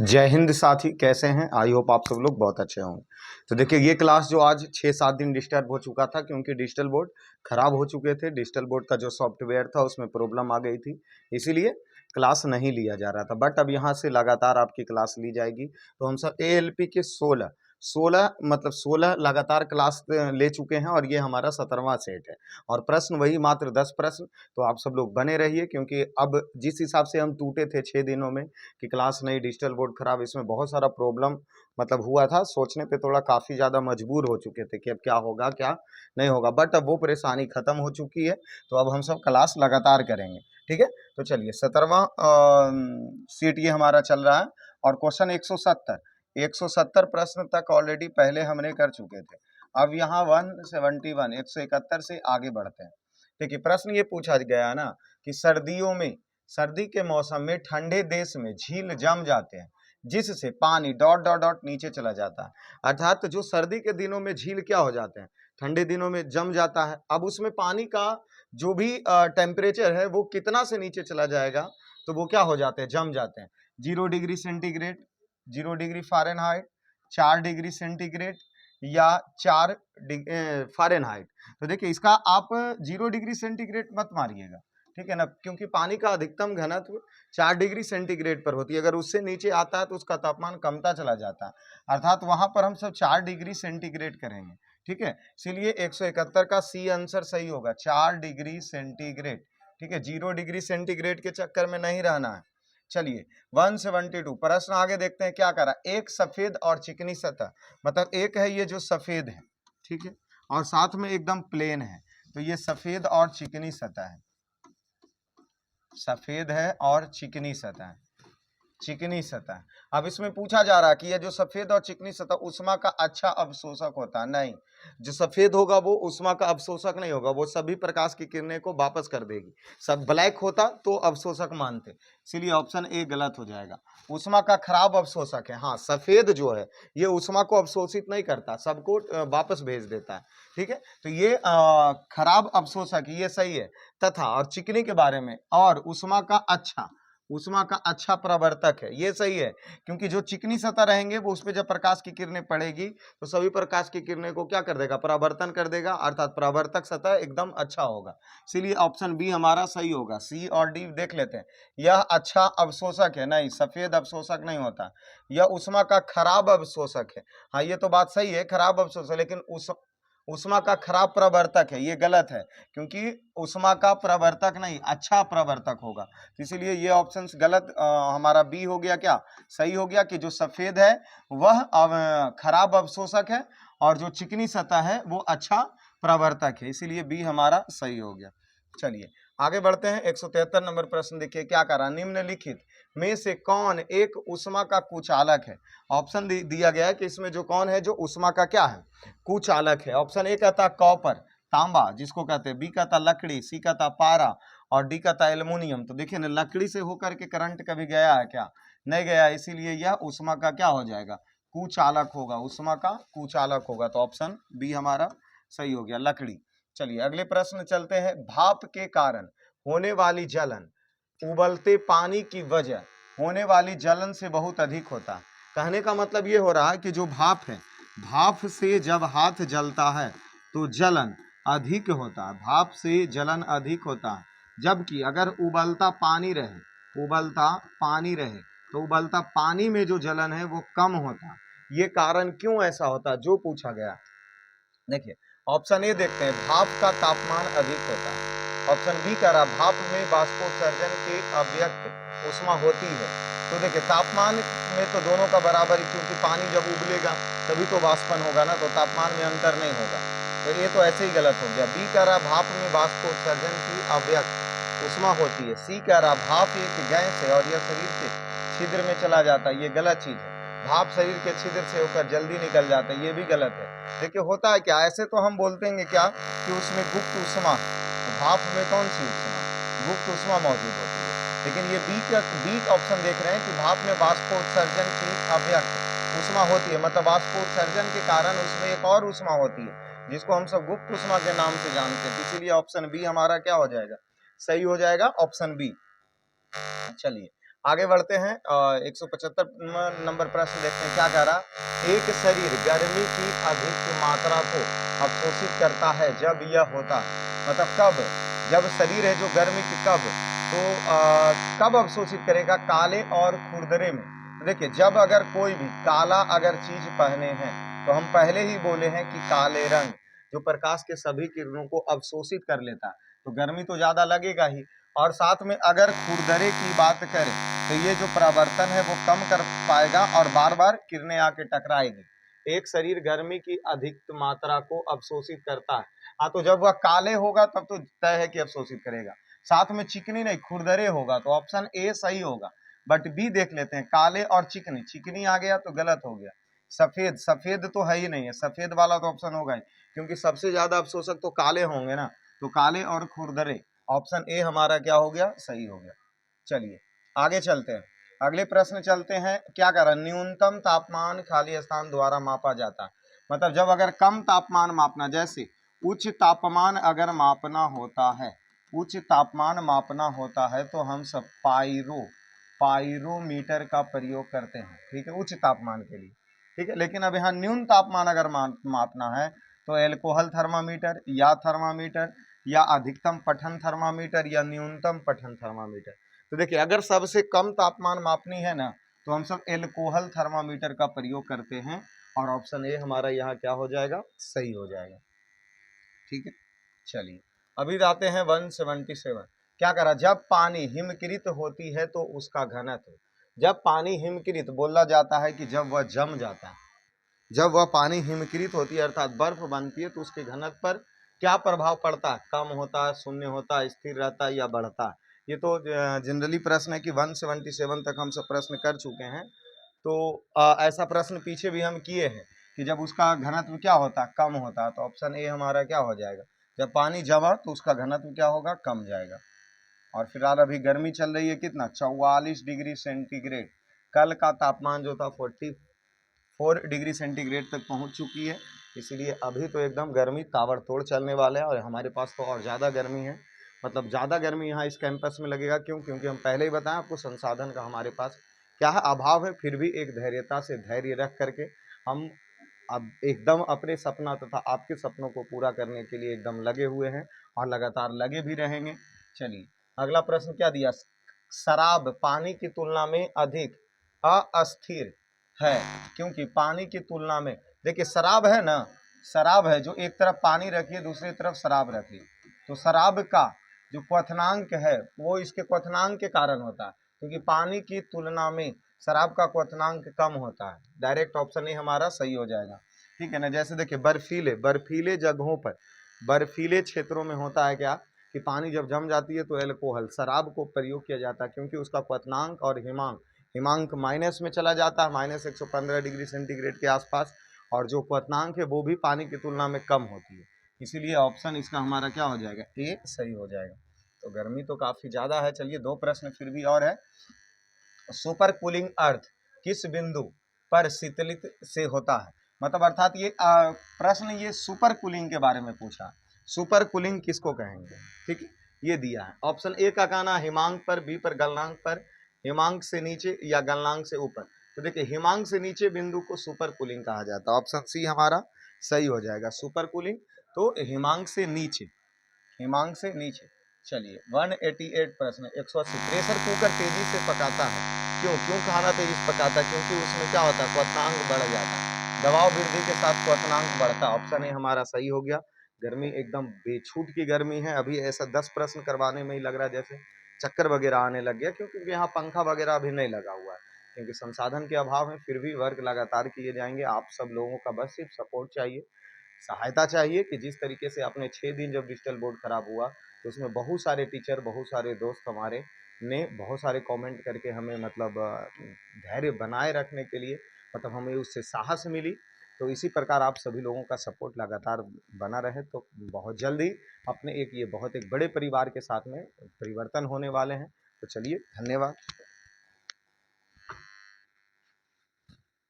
जय हिंद साथी, कैसे हैं? आई होप आप सब लोग बहुत अच्छे होंगे। तो देखिए, ये क्लास जो आज 6-7 दिन डिस्टर्ब हो चुका था क्योंकि डिजिटल बोर्ड खराब हो चुके थे। डिजिटल बोर्ड का जो सॉफ्टवेयर था उसमें प्रॉब्लम आ गई थी, इसीलिए क्लास नहीं लिया जा रहा था। बट अब यहाँ से लगातार आपकी क्लास ली जाएगी। तो हम सब एएलपी के 16 लगातार क्लास ले चुके हैं और ये हमारा 17वां सेट है। और प्रश्न वही मात्र 10 प्रश्न। तो आप सब लोग बने रहिए, क्योंकि अब जिस हिसाब से हम टूटे थे 6 दिनों में कि क्लास नहीं, डिजिटल बोर्ड खराब, इसमें बहुत सारा प्रॉब्लम हुआ था। सोचने पे थोड़ा काफ़ी ज़्यादा मजबूर हो चुके थे कि अब क्या होगा, क्या नहीं होगा। बट अब वो परेशानी खत्म हो चुकी है, तो अब हम सब क्लास लगातार करेंगे। ठीक है, तो चलिए 17वां सीट ये हमारा चल रहा है। और क्वेश्चन 170 प्रश्न तक ऑलरेडी पहले हमने कर चुके थे। अब यहाँ 171 171 से आगे बढ़ते हैं। देखिए, प्रश्न ये पूछा गया है ना कि सर्दी के मौसम में ठंडे देश में झील जम जाते हैं, जिससे पानी डॉट डॉट डॉट नीचे चला जाता है। अर्थात जो सर्दी के दिनों में झील क्या हो जाते हैं, ठंडे दिनों में जम जाता है। अब उसमें पानी का जो भी टेम्परेचर है वो कितना से नीचे चला जाएगा, तो वो क्या हो जाते हैं, जम जाते हैं। 0 degree centigrade, 0 degree Fahrenheit, 4 degree centigrade या 4 फ़ारेनहाइट। तो देखिए, इसका आप 0 डिग्री सेंटीग्रेड मत मारिएगा, ठीक है ना, क्योंकि पानी का अधिकतम घनत्व 4 डिग्री सेंटीग्रेड पर होती है। अगर उससे नीचे आता है तो उसका तापमान कमता चला जाता है। अर्थात वहां पर हम सब 4 डिग्री सेंटीग्रेड करेंगे। ठीक है, इसीलिए 171 का सी आंसर सही होगा, 4 डिग्री सेंटीग्रेड। ठीक है, 0 डिग्री सेंटीग्रेड के चक्कर में नहीं रहना है। चलिए 172 प्रश्न आगे देखते हैं क्या करा। एक सफेद और चिकनी सतह, मतलब एक है ये जो सफेद है, ठीक है, और साथ में एकदम प्लेन है। तो ये सफेद और चिकनी सतह है, सफेद है और चिकनी सतह, चिकनी सतह। अब इसमें पूछा जा रहा है कि ये जो सफेद और चिकनी सतह ऊष्मा का अच्छा अवशोषक होता है। नहीं, जो सफेद होगा वो ऊष्मा का अवशोषक नहीं होगा, वो सभी प्रकाश की किरणें को वापस कर देगी। सब ब्लैक होता तो अवशोषक मानते, इसीलिए ऑप्शन ए गलत हो जाएगा। ऊष्मा का खराब अवशोषक है। हाँ, सफेद जो है ये ऊष्मा को अवशोषित नहीं करता, सबको वापस भेज देता है। ठीक है, तो ये खराब अवशोषक, ये सही है। तथा और चिकनी के बारे में, और ऊष्मा का अच्छा प्रवर्तक है, ये सही है। क्योंकि जो चिकनी सतह रहेंगे वो उस पर जब प्रकाश की किरणें पड़ेगी तो सभी प्रकाश की किरणें को क्या कर देगा, परावर्तन कर देगा। अर्थात परावर्तक सतह एकदम अच्छा होगा, इसीलिए ऑप्शन बी हमारा सही होगा। सी और डी देख लेते हैं। यह अच्छा अवशोषक है, नहीं, सफेद अवशोषक नहीं होता। यह ऊष्मा का खराब अवशोषक है। हाँ, ये तो बात सही है, खराब अवशोषक, लेकिन ऊष्मा का खराब प्रवर्तक है, ये गलत है। क्योंकि ऊष्मा का प्रवर्तक नहीं, अच्छा प्रवर्तक होगा। तो इसीलिए ये ऑप्शन गलत, हमारा बी हो गया, क्या सही हो गया, कि जो सफेद है वह खराब अवशोषक है और जो चिकनी सतह है वो अच्छा प्रवर्तक है, इसीलिए बी हमारा सही हो गया। चलिए आगे बढ़ते हैं। 173 नंबर प्रश्न देखिए क्या करा। निम्नलिखित में से कौन एक ऊष्मा का कुचालक है? ऑप्शन दिया गया है कि इसमें जो कौन है जो ऊष्मा का क्या है, कुचालक है। ऑप्शन ए कहता कॉपर, तांबा जिसको कहते हैं, बी कहता लकड़ी, सी कहता पारा, और डी कहता एल्युमिनियम। तो देखिए ना, लकड़ी से होकर के करंट कभी गया है क्या? नहीं गया, इसीलिए यह ऊष्मा का क्या हो जाएगा, कुचालक होगा, ऊष्मा का कुचालक होगा। तो ऑप्शन बी हमारा सही हो गया, लकड़ी। चलिए अगले प्रश्न चलते हैं। भाप के कारण होने वाली जलन उबलते पानी की वजह होने वाली जलन से बहुत अधिक होता है। कहने का मतलब ये हो रहा है कि जो भाप है, भाप से जब हाथ जलता है तो जलन अधिक होता है, भाप से जलन अधिक होता है। जबकि अगर उबलता पानी रहे तो उबलता पानी में जो जलन है वो कम होता है। ये कारण क्यों ऐसा होता है जो पूछा गया। देखिए ऑप्शन ए देखते हैं, भाप का तापमान अधिक होता है। ऑप्शन बी कह रहा भाप में बाष्पोत्सर्जन के अव्यक्त ऊष्मा होती है। तो देखिए तापमान में तो दोनों का बराबर ही, क्योंकि पानी जब उबलेगा तभी तो वाष्पन होगा ना, तो तापमान में अंतर नहीं होगा। तो ये तो ऐसे ही गलत हो गया। बी कह रहा भाप में बाष्पोत्सर्जन की अव्यक्त ऊष्मा होती है। सी कह रहा भाप एक गैस है और यह शरीर के छिद्र में चला जाता है, ये गलत चीज है। भाप शरीर के छिद्र से होकर जल्दी निकल जाता है, ये भी गलत है। देखिए होता है क्या, ऐसे तो हम बोलते हैं क्या कि उसमें गुप्त ऊष्मा, तो भाप में कौन सी ऊष्मा, गुप्त ऊष्मा मौजूद होती है। लेकिन ये बी ऑप्शन देख रहे हैं कि भाप में बाष्पोत्सर्जन की अव्यक्त ऊष्मा होती है, मतलब बाष्पोत्सर्जन के कारण उसमें एक और ऊष्मा होती है जिसको हम सब गुप्त ऊष्मा के नाम से जानते हैं। इसीलिए ऑप्शन बी हमारा क्या हो जाएगा, सही हो जाएगा, ऑप्शन बी। चलिए आगे बढ़ते हैं। 175 नंबर प्रश्न देखते हैं क्या कह रहा। एक शरीर गर्मी की अधिक मात्रा को अवशोषित करता है जब यह होता है, मतलब कब, जब शरीर है जो गर्मी की कब, तो कब अवशोषित करेगा, काले और खुरदरे में। तो देखिए जब अगर कोई भी काला अगर चीज पहने हैं तो हम पहले ही बोले हैं कि काले रंग जो प्रकाश के सभी किरणों को अवशोषित कर लेता है, तो गर्मी तो ज्यादा लगेगा ही। और साथ में अगर खुरदरे की बात करें तो ये जो परावर्तन है वो कम कर पाएगा और बार बार किरणें आके टकराएगी। एक शरीर गर्मी की अधिक मात्रा को अवशोषित करता है। हाँ, तो जब वह काले होगा तब तो तय है कि अवशोषित करेगा। साथ में चिकनी नहीं, खुरदरे होगा, तो ऑप्शन ए सही होगा। बट बी देख लेते हैं, काले और चिकनी, चिकनी आ गया तो गलत हो गया। सफेद, सफेद तो है ही नहीं है, सफेद वाला तो ऑप्शन होगा ही, क्योंकि सबसे ज्यादा अवशोषक तो काले होंगे ना, तो काले और खुरदरे, ऑप्शन ए हमारा क्या हो गया, सही हो गया। चलिए आगे चलते हैं, अगले प्रश्न चलते हैं। क्या कर रहा है, न्यूनतम तापमान खाली स्थान द्वारा मापा जाता है। मतलब जब अगर कम तापमान मापना, जैसे उच्च तापमान अगर मापना होता है, उच्च तापमान मापना होता है तो हम सब पायरोमीटर का प्रयोग करते हैं, ठीक है, उच्च तापमान के लिए, ठीक है। लेकिन अब यहाँ न्यून तापमान अगर मापना है तो एल्कोहल थर्मामीटर या अधिकतम पठन थर्मामीटर या न्यूनतम पठन थर्मामीटर। तो देखिए अगर सबसे कम तापमान मापनी है ना तो हम सब एल्कोहल थर्मामीटर का प्रयोग करते हैं, और ऑप्शन ए हमारा यहाँ क्या हो जाएगा, सही हो जाएगा, ठीक है। चलिए अभी आते हैं 177। क्या करा, जब पानी हिमकृत होती है तो उसका घनत्व, जब पानी हिमकृत बोला जाता है कि जब वह जम जाता है, जब वह पानी हिमकृत होती है अर्थात बर्फ बनती है तो उसके घनत्व पर क्या प्रभाव पड़ता है, कम होता है, शून्य होता है, स्थिर रहता है या बढ़ता है। ये तो जनरली प्रश्न है कि 177 तक हम सब प्रश्न कर चुके हैं। तो ऐसा प्रश्न पीछे भी हम किए हैं कि जब उसका घनत्व क्या होता है, कम होता है, तो ऑप्शन ए हमारा क्या हो जाएगा, जब पानी जमा तो उसका घनत्व क्या होगा, कम जाएगा। और फिलहाल अभी गर्मी चल रही है कितना, 44 डिग्री सेंटीग्रेड। कल का तापमान जो था 44 डिग्री सेंटीग्रेड तक पहुंच चुकी है, इसलिए अभी तो एकदम गर्मी ताबड़तोड़ चलने वाला है। और हमारे पास तो और ज़्यादा गर्मी है, मतलब ज़्यादा गर्मी यहाँ इस कैंपस में लगेगा। क्यों, क्योंकि हम पहले ही बताएं आपको संसाधन का हमारे पास क्या है, अभाव है। फिर भी एक धैर्यता से धैर्य रख करके हम अब एकदम अपने सपना तथा आपके सपनों को पूरा करने के लिए एकदम लगे हुए हैं और लगातार लगे भी रहेंगे। चलिए अगला प्रश्न क्या दिया, शराब पानी की तुलना में अधिक अस्थिर है, क्योंकि पानी की तुलना में, देखिए शराब है ना, शराब है जो एक तरफ पानी रखिए दूसरी तरफ शराब रखिए, तो शराब का जो क्वथनांक है वो इसके क्वथनांक के कारण होता है, क्योंकि पानी की तुलना में शराब का क्वथनांक कम होता है। डायरेक्ट ऑप्शन ही हमारा सही हो जाएगा, ठीक है ना। जैसे देखिए बर्फीले जगहों पर, बर्फीले क्षेत्रों में होता है क्या कि पानी जब जम जाती है तो एल्कोहल शराब को प्रयोग किया जाता है, क्योंकि उसका क्वथनांक और हिमांक माइनस में चला जाता है, -115 डिग्री सेंटीग्रेड के आसपास, और जो क्वथनांक है वो भी पानी की तुलना में कम होती है। इसीलिए ऑप्शन इसका हमारा क्या हो जाएगा, ए सही हो जाएगा। तो गर्मी तो काफी ज्यादा है। चलिए दो प्रश्न फिर भी और है। सुपर कूलिंग अर्थ किस बिंदु पर शीतलित से होता है, मतलब अर्थात ये प्रश्न ये सुपर कूलिंग के बारे में पूछा। सुपर कूलिंग किसको कहेंगे, ठीक है, ये दिया है। ऑप्शन ए का कहना हिमांक पर, बी पर गलनांक पर, हिमांक से नीचे या गलनांक से ऊपर। तो देखिए हिमांक से नीचे बिंदु को सुपर कूलिंग कहा जाता है, ऑप्शन सी हमारा सही हो जाएगा। सुपर कूलिंग तो हिमांक से नीचे, हिमांक से नीचे। चलिए 188 प्रश्न 180, प्रेशर कुकर तेजी से पकाता है, क्यों, क्यों खाना तेजी से पकाता है, क्योंकि उसमें क्या होता है, क्वथनांक बढ़ जाता है, दबाव वृद्धि के साथ क्वथनांक बढ़ता है। ऑप्शन ए हमारा सही हो गया। गर्मी एकदम बेछूट की गर्मी है, अभी ऐसा 10 प्रश्न करवाने में ही लग रहा है जैसे चक्कर वगैरह आने लग गया, क्योंकि यहाँ पंखा वगैरह अभी नहीं लगा हुआ है, क्योंकि संसाधन के अभाव है। फिर भी वर्क लगातार किए जाएंगे, आप सब लोगों का बस सिर्फ सपोर्ट चाहिए, सहायता चाहिए। कि जिस तरीके से अपने 6 दिन जब डिजिटल बोर्ड खराब हुआ तो उसमें बहुत सारे टीचर, बहुत सारे दोस्त हमारे ने बहुत सारे कमेंट करके हमें मतलब धैर्य बनाए रखने के लिए, मतलब हमें उससे साहस मिली। तो इसी प्रकार आप सभी लोगों का सपोर्ट लगातार बना रहे तो बहुत जल्दी अपने एक ये बहुत एक बड़े परिवार के साथ में परिवर्तन होने वाले हैं। तो चलिए धन्यवाद।